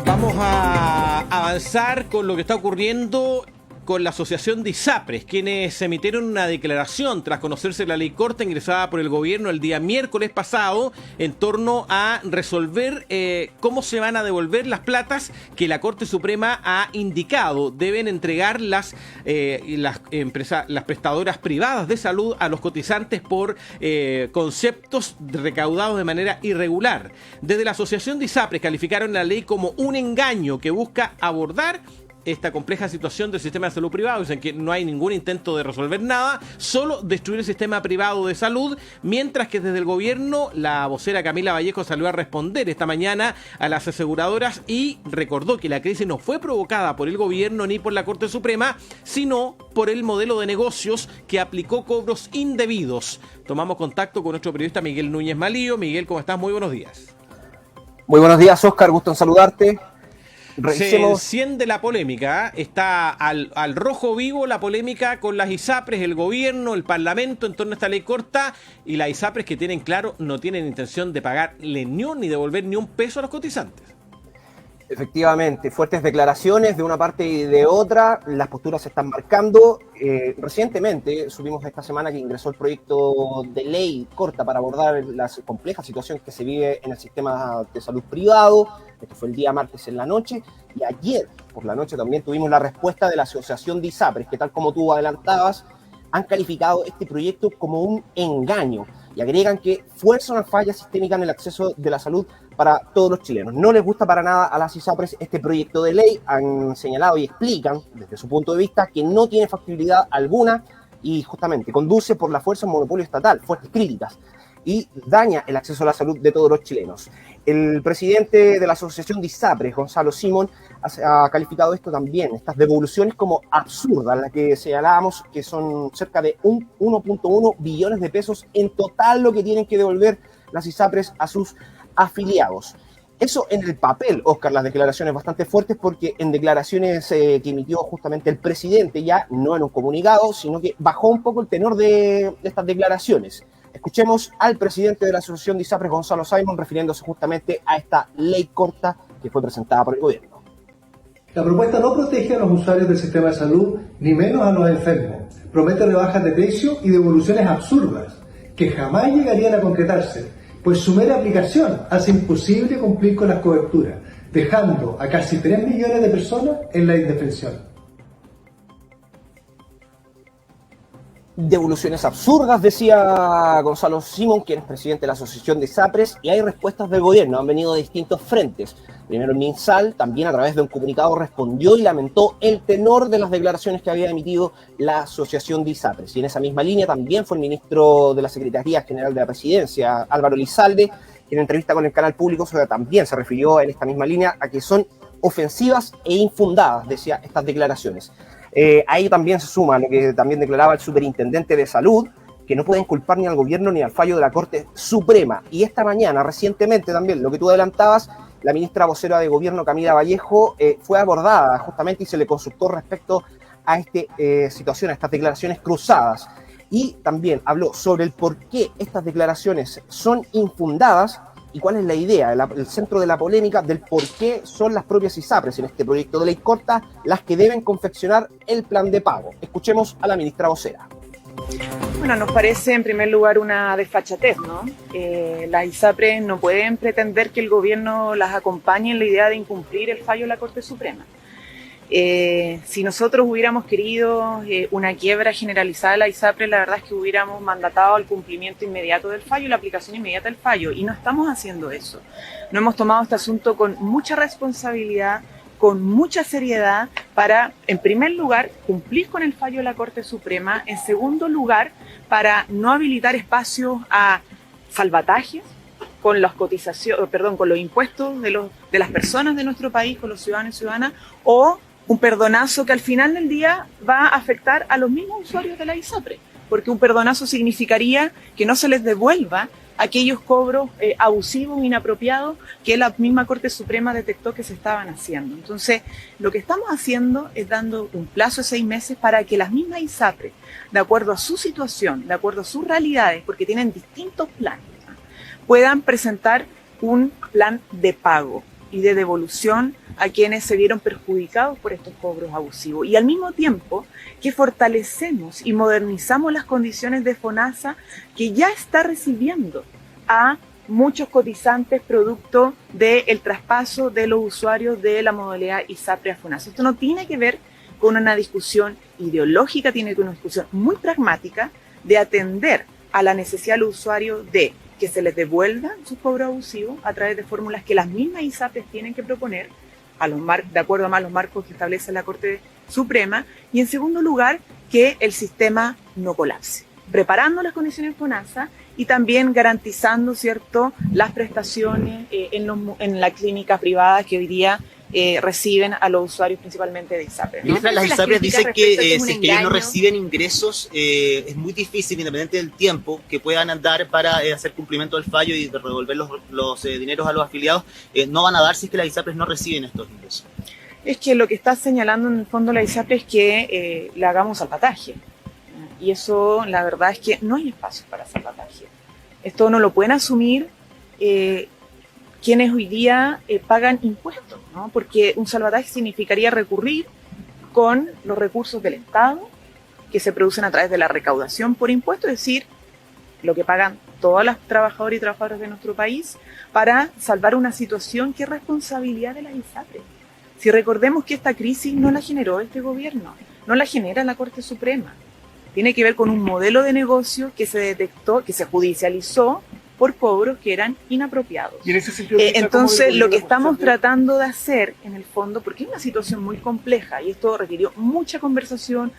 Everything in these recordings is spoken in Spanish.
Vamos a avanzar con lo que está ocurriendo con la asociación de ISAPRES, quienes emitieron una declaración tras conocerse la ley corta ingresada por el gobierno el día miércoles pasado en torno a resolver cómo se van a devolver las platas que la Corte Suprema ha indicado deben entregar las prestadoras privadas de salud a los cotizantes por conceptos recaudados de manera irregular. Desde la asociación de ISAPRES calificaron la ley como un engaño que busca abordar esta compleja situación del sistema de salud privado. Dicen que no hay ningún intento de resolver nada, solo destruir el sistema privado de salud, mientras que desde el gobierno la vocera Camila Vallejo salió a responder esta mañana a las aseguradoras y recordó que la crisis no fue provocada por el gobierno ni por la Corte Suprema, sino por el modelo de negocios que aplicó cobros indebidos. Tomamos contacto con nuestro periodista Miguel Núñez Malío. Miguel, ¿cómo estás? Muy buenos días. Muy buenos días, Oscar, gusto en saludarte. Revisemos. Se enciende la polémica, está al rojo vivo la polémica con las ISAPRES, el gobierno, el parlamento en torno a esta ley corta, y las ISAPRES que tienen claro no tienen intención de pagarle ni devolver ni un peso a los cotizantes. Efectivamente, fuertes declaraciones de una parte y de otra, las posturas se están marcando. Recientemente supimos esta semana que ingresó el proyecto de ley corta para abordar la compleja situación que se vive en el sistema de salud privado. Esto fue el día martes en la noche, y ayer por la noche también tuvimos la respuesta de la asociación de ISAPRES, que tal como tú adelantabas, han calificado este proyecto como un engaño y agregan que fuerza una falla sistémica en el acceso de la salud para todos los chilenos. No les gusta para nada a las ISAPRES este proyecto de ley. Han señalado y explican desde su punto de vista que no tiene factibilidad alguna y justamente conduce por la fuerza un monopolio estatal, fuertes críticas, y daña el acceso a la salud de todos los chilenos. El presidente de la asociación de ISAPRES, Gonzalo Simón, ha calificado esto también, estas devoluciones, como absurdas, las que señalábamos que son cerca de 1.1 billones de pesos en total lo que tienen que devolver las ISAPRES a sus afiliados. Eso en el papel, Oscar, las declaraciones bastante fuertes, porque en declaraciones que emitió justamente el presidente, ya no en un comunicado, sino que bajó un poco el tenor de estas declaraciones. Escuchemos al presidente de la asociación de ISAPRES, Gonzalo Simón, refiriéndose justamente a esta ley corta que fue presentada por el gobierno. La propuesta no protege a los usuarios del sistema de salud, ni menos a los enfermos. Promete rebajas de precio y devoluciones absurdas, que jamás llegarían a concretarse, pues su mera aplicación hace imposible cumplir con las coberturas, dejando a casi 3 millones de personas en la indefensión. Devoluciones absurdas, decía Gonzalo Simón, quien es presidente de la asociación de ISAPRES, y hay respuestas del gobierno, han venido de distintos frentes. Primero el MinSal, también a través de un comunicado, respondió y lamentó el tenor de las declaraciones que había emitido la asociación de ISAPRES. Y en esa misma línea también fue el ministro de la Secretaría General de la Presidencia, Álvaro Elizalde, que en entrevista con el canal público también se refirió en esta misma línea a que son ofensivas e infundadas, decía, estas declaraciones. Ahí también se suma lo que también declaraba el superintendente de salud, que no pueden culpar ni al gobierno ni al fallo de la Corte Suprema. Y esta mañana, recientemente también, lo que tú adelantabas, la ministra vocera de gobierno, Camila Vallejo, fue abordada justamente y se le consultó respecto a esta situación, a estas declaraciones cruzadas. Y también habló sobre el por qué estas declaraciones son infundadas y cuál es la idea, el centro de la polémica del por qué son las propias ISAPRES en este proyecto de ley corta las que deben confeccionar el plan de pago. Escuchemos a la ministra vocera. Bueno, nos parece en primer lugar una desfachatez, ¿no? Las ISAPRES no pueden pretender que el gobierno las acompañe en la idea de incumplir el fallo de la Corte Suprema. Si nosotros hubiéramos querido una quiebra generalizada de la ISAPRES, la verdad es que hubiéramos mandatado el cumplimiento inmediato del fallo, la aplicación inmediata del fallo, y no estamos haciendo eso. No hemos tomado este asunto con mucha responsabilidad, con mucha seriedad, para, en primer lugar, cumplir con el fallo de la Corte Suprema, en segundo lugar, para no habilitar espacios a salvatajes con las cotizaciones, con los impuestos de las personas de nuestro país, con los ciudadanos y ciudadanas, o un perdonazo que al final del día va a afectar a los mismos usuarios de la ISAPRES, porque un perdonazo significaría que no se les devuelva aquellos cobros abusivos, inapropiados, que la misma Corte Suprema detectó que se estaban haciendo. Entonces, lo que estamos haciendo es dando un plazo de 6 meses para que las mismas ISAPRES, de acuerdo a su situación, de acuerdo a sus realidades, porque tienen distintos planes, puedan presentar un plan de pago y de devolución a quienes se vieron perjudicados por estos cobros abusivos. Y al mismo tiempo que fortalecemos y modernizamos las condiciones de FONASA, que ya está recibiendo a muchos cotizantes producto del traspaso de los usuarios de la modalidad ISAPRE a FONASA. Esto no tiene que ver con una discusión ideológica, tiene que ver con una discusión muy pragmática de atender a la necesidad del usuario de que se les devuelvan sus cobros abusivos a través de fórmulas que las mismas ISAPRES tienen que proponer de acuerdo a los marcos que establece la Corte Suprema, y en segundo lugar, que el sistema no colapse, preparando las condiciones FONASA y también garantizando, ¿cierto?, las prestaciones en la clínica privada que hoy día reciben a los usuarios principalmente de ISAPRES, ¿no? Las ISAPRES dicen que si es que ellos no reciben ingresos, es muy difícil, independiente del tiempo, que puedan andar para hacer cumplimiento del fallo y devolver los dineros a los afiliados. No van a dar si es que las ISAPRES no reciben estos ingresos. Es que lo que está señalando en el fondo la ISAPRE es que le hagamos salvataje. Y eso, la verdad es que no hay espacio para salvataje. Esto no lo pueden asumir quienes hoy día pagan impuestos, ¿no? Porque un salvataje significaría recurrir con los recursos del Estado que se producen a través de la recaudación por impuestos, es decir, lo que pagan todas las trabajadoras y trabajadoras de nuestro país para salvar una situación que es responsabilidad de la ISAPRE. Si recordemos que esta crisis no la generó este gobierno, no la genera la Corte Suprema. Tiene que ver con un modelo de negocio que se detectó, que se judicializó por cobros que eran inapropiados. Y en ese sentido, entonces, lo que estamos tratando de hacer, en el fondo, porque es una situación muy compleja y esto requirió mucha conversación,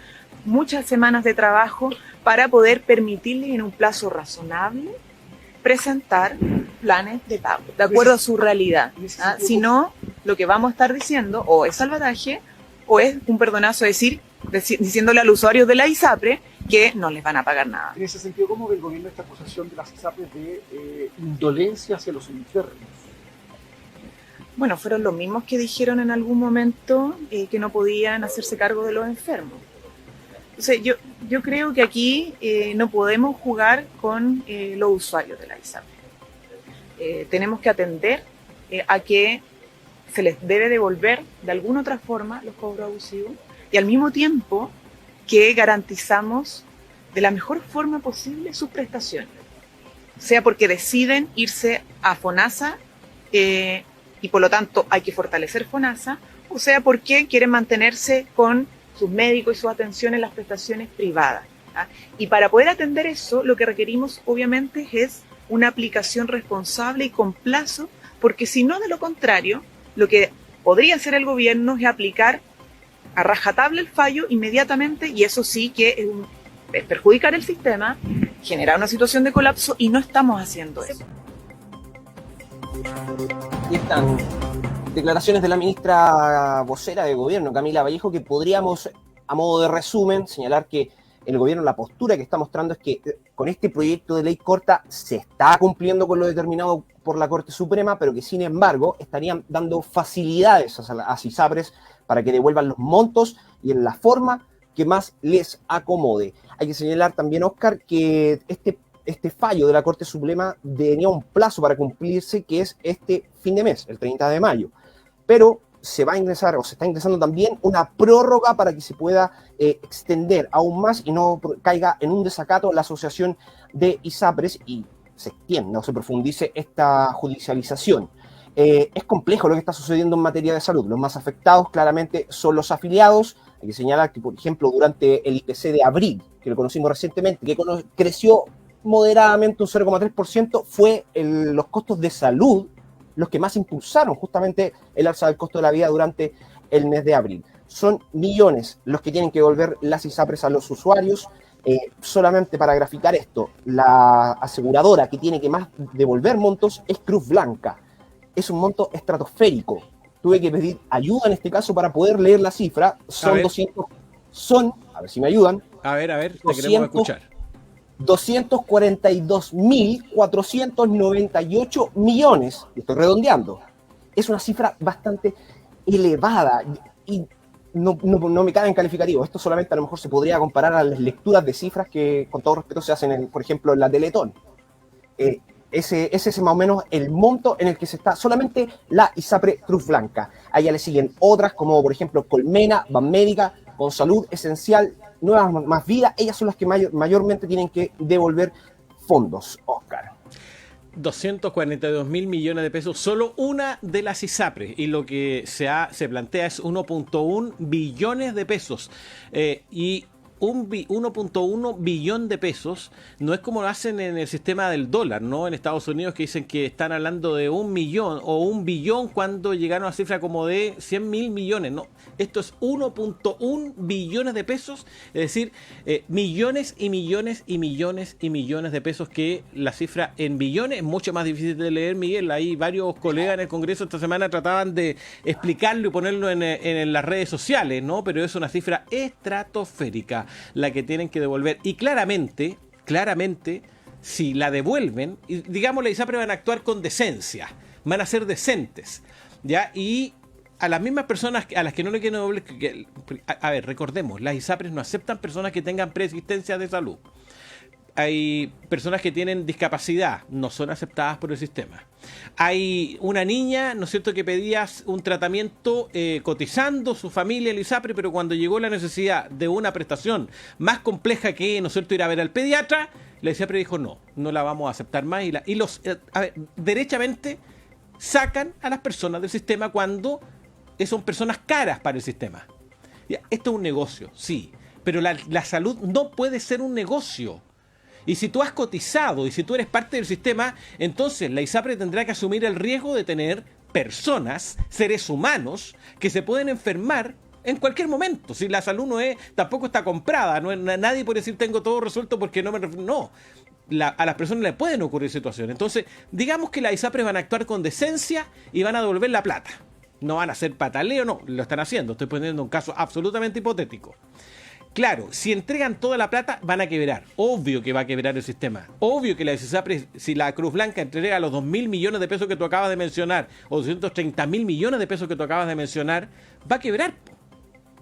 muchas semanas de trabajo para poder permitirles en un plazo razonable presentar planes de pago, de acuerdo a su realidad. Si no, lo que vamos a estar diciendo o es salvataje o es un perdonazo, diciéndole a los usuarios de la ISAPRE que no les van a pagar nada. En ese sentido, ¿cómo ve el gobierno esta acusación de las ISAPRES de indolencia hacia los enfermos? Bueno, fueron los mismos que dijeron en algún momento que no podían hacerse cargo de los enfermos. Entonces, yo creo que aquí no podemos jugar con los usuarios de la ISAPRE. Tenemos que atender a que se les debe devolver de alguna otra forma los cobros abusivos y al mismo tiempo que garantizamos de la mejor forma posible sus prestaciones, sea porque deciden irse a FONASA y por lo tanto hay que fortalecer FONASA, o sea porque quieren mantenerse con sus médicos y sus atenciones en las prestaciones privadas. Y para poder atender eso, lo que requerimos obviamente es una aplicación responsable y con plazo, porque si no, de lo contrario, lo que podría hacer el gobierno es aplicar a rajatabla el fallo inmediatamente, y eso sí que es perjudicar el sistema, generar una situación de colapso, y no estamos haciendo eso. Y están declaraciones de la ministra vocera de gobierno, Camila Vallejo, que podríamos, a modo de resumen, señalar que el gobierno, la postura que está mostrando es que con este proyecto de ley corta se está cumpliendo con lo determinado por la Corte Suprema, pero que sin embargo estarían dando facilidades a las ISAPRES para que devuelvan los montos y en la forma que más les acomode. Hay que señalar también, Oscar, que este fallo de la Corte Suprema tenía un plazo para cumplirse, que es este fin de mes, el 30 de mayo. Pero se va a ingresar, o se está ingresando también, una prórroga para que se pueda extender aún más y no caiga en un desacato la asociación de ISAPRES y se extienda o se profundice esta judicialización. Es complejo lo que está sucediendo en materia de salud. Los más afectados claramente son los afiliados. Hay que señalar que, por ejemplo, durante el IPC de abril, que lo conocimos recientemente, que creció moderadamente un 0,3%, fue los costos de salud los que más impulsaron justamente el alza del costo de la vida durante el mes de abril. Son millones los que tienen que devolver las ISAPRES a los usuarios. Solamente para graficar esto, la aseguradora que tiene que más devolver montos es Cruz Blanca. Es un monto estratosférico. Tuve que pedir ayuda en este caso para poder leer la cifra. A ver si me ayudan. A ver, te queremos escuchar. 242.498 millones, y estoy redondeando. Es una cifra bastante elevada y no me cabe en calificativo. Esto solamente a lo mejor se podría comparar a las lecturas de cifras que, con todo respeto, se hacen, por ejemplo, en la Teletón. Ese es más o menos el monto en el que se está solamente la ISAPRE Cruz Blanca. A ella le siguen otras como, por ejemplo, Colmena, Banmédica, Consalud, Esencial, Nuevas Más Vida. Ellas son las que mayormente tienen que devolver fondos, Oscar. 242.000 millones de pesos, solo una de las ISAPRES, y lo que se plantea es 1.1 billones de pesos. Y 1.1 billón de pesos no es como lo hacen en el sistema del dólar, ¿no? En Estados Unidos, que dicen que están hablando de 1 millón o 1 billón cuando llegaron a una cifra como de 100.000 millones, ¿no? Esto es 1.1 billones de pesos, es decir, millones y millones y millones y millones de pesos, que la cifra en billones es mucho más difícil de leer, Miguel. Ahí varios colegas en el Congreso esta semana trataban de explicarlo y ponerlo en las redes sociales, ¿no? Pero es una cifra estratosférica la que tienen que devolver, y claramente, si la devuelven, digamos, la ISAPRE van a actuar con decencia, van a ser decentes, ¿ya? Y a las mismas personas a las que no le quieren devolver, a ver, recordemos, las ISAPRES no aceptan personas que tengan preexistencia de salud. Hay personas que tienen discapacidad, no son aceptadas por el sistema. Hay una niña, ¿no es cierto?, que pedía un tratamiento cotizando su familia el ISAPRE, pero cuando llegó la necesidad de una prestación más compleja que, ¿no es cierto?, ir a ver al pediatra, la ISAPRE dijo no la vamos a aceptar más. Derechamente sacan a las personas del sistema cuando son personas caras para el sistema. Esto es un negocio, sí, pero la salud no puede ser un negocio. Y si tú has cotizado y si tú eres parte del sistema, entonces la ISAPRE tendrá que asumir el riesgo de tener personas, seres humanos, que se pueden enfermar en cualquier momento. Si la salud tampoco está comprada, nadie puede decir tengo todo resuelto porque no. A las personas le pueden ocurrir situaciones. Entonces, digamos que las ISAPRES van a actuar con decencia y van a devolver la plata. No van a hacer pataleo, no, lo están haciendo. Estoy poniendo un caso absolutamente hipotético. Claro, si entregan toda la plata, van a quebrar. Obvio que va a quebrar el sistema. Obvio que la ISAPRE, si la Cruz Blanca entrega los 2.000 millones de pesos que tú acabas de mencionar, o 230.000 millones de pesos que tú acabas de mencionar, va a quebrar.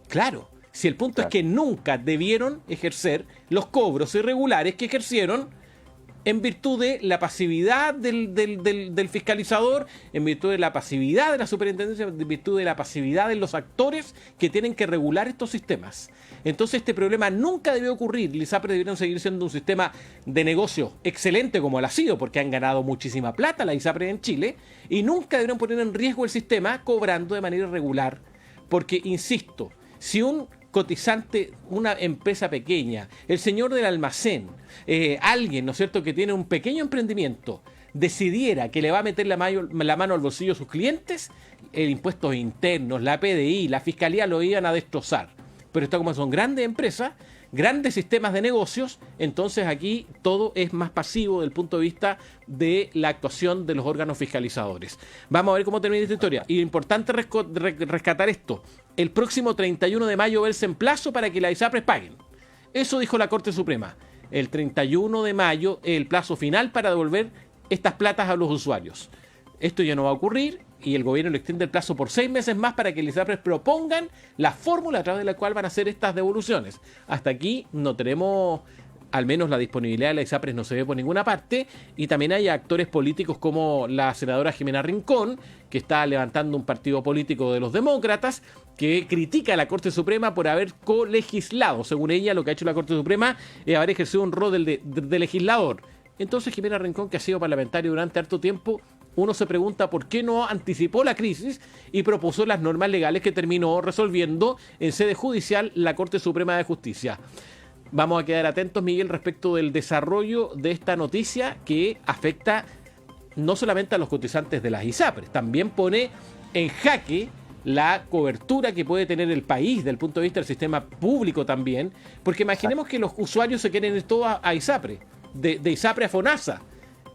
Claro, si el punto es que nunca debieron ejercer los cobros irregulares que ejercieron en virtud de la pasividad del fiscalizador, en virtud de la pasividad de la superintendencia, en virtud de la pasividad de los actores que tienen que regular estos sistemas. Entonces este problema nunca debió ocurrir. Las ISAPRES debieron seguir siendo un sistema de negocio excelente como lo ha sido, porque han ganado muchísima plata las ISAPRES en Chile, y nunca debieron poner en riesgo el sistema cobrando de manera irregular. Porque, insisto, si un cotizante, una empresa pequeña, el señor del almacén, alguien, ¿no es cierto?, que tiene un pequeño emprendimiento, decidiera que le va a meter la mano al bolsillo a sus clientes, el impuestos internos, la PDI, la fiscalía lo iban a destrozar. Pero esto, como son grandes empresas, grandes sistemas de negocios, entonces aquí todo es más pasivo del punto de vista de la actuación de los órganos fiscalizadores. Vamos a ver cómo termina esta historia. Y importante rescatar esto. El próximo 31 de mayo verse en plazo para que las ISAPRES paguen. Eso dijo la Corte Suprema. El 31 de mayo es el plazo final para devolver estas platas a los usuarios. Esto ya no va a ocurrir, y el gobierno le extiende el plazo por 6 meses más para que las ISAPRES propongan la fórmula a través de la cual van a hacer estas devoluciones. Hasta aquí no tenemos, al menos la disponibilidad de las ISAPRES no se ve por ninguna parte, y también hay actores políticos como la senadora Jimena Rincón, que está levantando un partido político de los demócratas, que critica a la Corte Suprema por haber colegislado. Según ella, lo que ha hecho la Corte Suprema es haber ejercido un rol de legislador. Entonces Jimena Rincón, que ha sido parlamentario durante harto tiempo, uno se pregunta por qué no anticipó la crisis y propuso las normas legales que terminó resolviendo en sede judicial la Corte Suprema de Justicia. Vamos a quedar atentos, Miguel, respecto del desarrollo de esta noticia, que afecta no solamente a los cotizantes de las ISAPRES, también pone en jaque la cobertura que puede tener el país desde el punto de vista del sistema público también, porque imaginemos que los usuarios se quieren ir todos a ISAPRE, de ISAPRE a FONASA.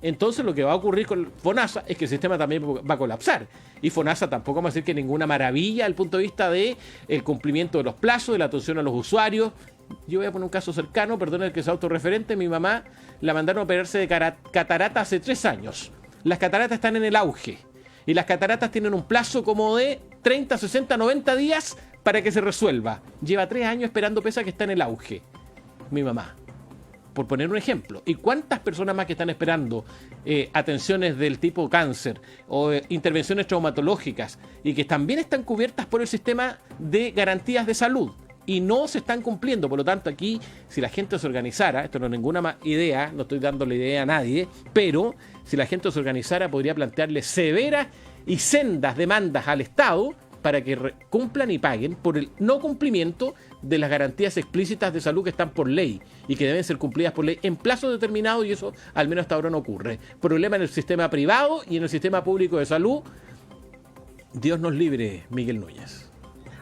Entonces lo que va a ocurrir con FONASA es que el sistema también va a colapsar. Y FONASA tampoco vamos a decir que ninguna maravilla desde el punto de vista del cumplimiento de los plazos, de la atención a los usuarios. Yo voy a poner un caso cercano, perdón el que sea autorreferente, mi mamá la mandaron a operarse de catarata hace 3 años. Las cataratas están en el auge y las cataratas tienen un plazo como de 30, 60, 90 días para que se resuelva. Lleva 3 años esperando pese a que está en el auge, mi mamá, por poner un ejemplo. ¿Y cuántas personas más que están esperando atenciones del tipo cáncer o intervenciones traumatológicas y que también están cubiertas por el sistema de garantías de salud? Y no se están cumpliendo. Por lo tanto, aquí, si la gente se organizara, esto no es ninguna idea, no estoy dándole idea a nadie, pero si la gente se organizara, podría plantearle severas y sendas demandas al Estado para que cumplan y paguen por el no cumplimiento de las garantías explícitas de salud que están por ley y que deben ser cumplidas por ley en plazo determinado, y eso al menos hasta ahora no ocurre. Problema en el sistema privado y en el sistema público de salud. Dios nos libre, Miguel Núñez.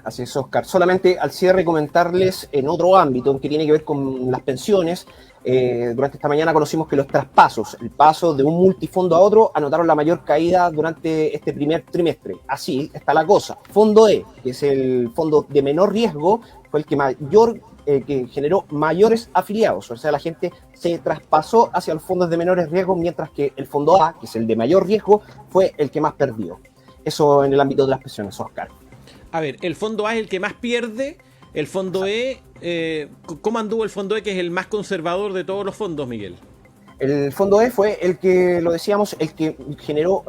Así es, Oscar. Solamente al cierre comentarles en otro ámbito en que tiene que ver con las pensiones. Durante esta mañana conocimos que los traspasos, el paso de un multifondo a otro, anotaron la mayor caída durante este primer trimestre. Así está la cosa. Fondo E, que es el fondo de menor riesgo, fue el que generó mayores afiliados. O sea, la gente se traspasó hacia los fondos de menores riesgos, mientras que el fondo A, que es el de mayor riesgo, fue el que más perdió. Eso en el ámbito de las pensiones, Oscar. A ver, el fondo A es el que más pierde, el fondo E, ¿cómo anduvo el fondo E, que es el más conservador de todos los fondos, Miguel? El fondo E fue el que, lo decíamos, el que generó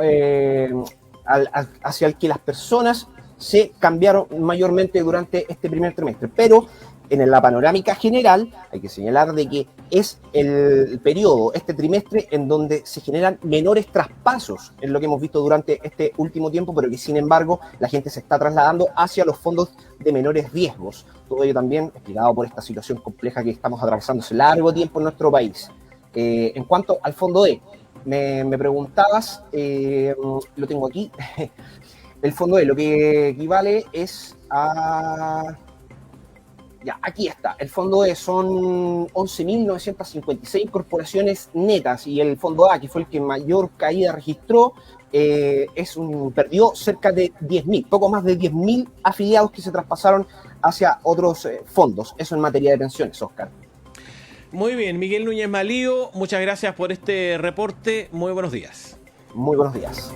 hacia el que las personas se cambiaron mayormente durante este primer trimestre, pero en la panorámica general hay que señalar de que es el periodo, este trimestre, en donde se generan menores traspasos, en lo que hemos visto durante este último tiempo, pero que sin embargo la gente se está trasladando hacia los fondos de menores riesgos. Todo ello también explicado por esta situación compleja que estamos atravesando hace largo tiempo en nuestro país. En cuanto al fondo E, me preguntabas, lo tengo aquí, el fondo E lo que equivale es a... Ya, aquí está. El fondo E son 11.956 incorporaciones netas, y el fondo A, que fue el que mayor caída registró, perdió cerca de 10.000, poco más de 10.000 afiliados que se traspasaron hacia otros fondos. Eso en materia de pensiones, Oscar. Muy bien, Miguel Núñez Malío, muchas gracias por este reporte. Muy buenos días. Muy buenos días.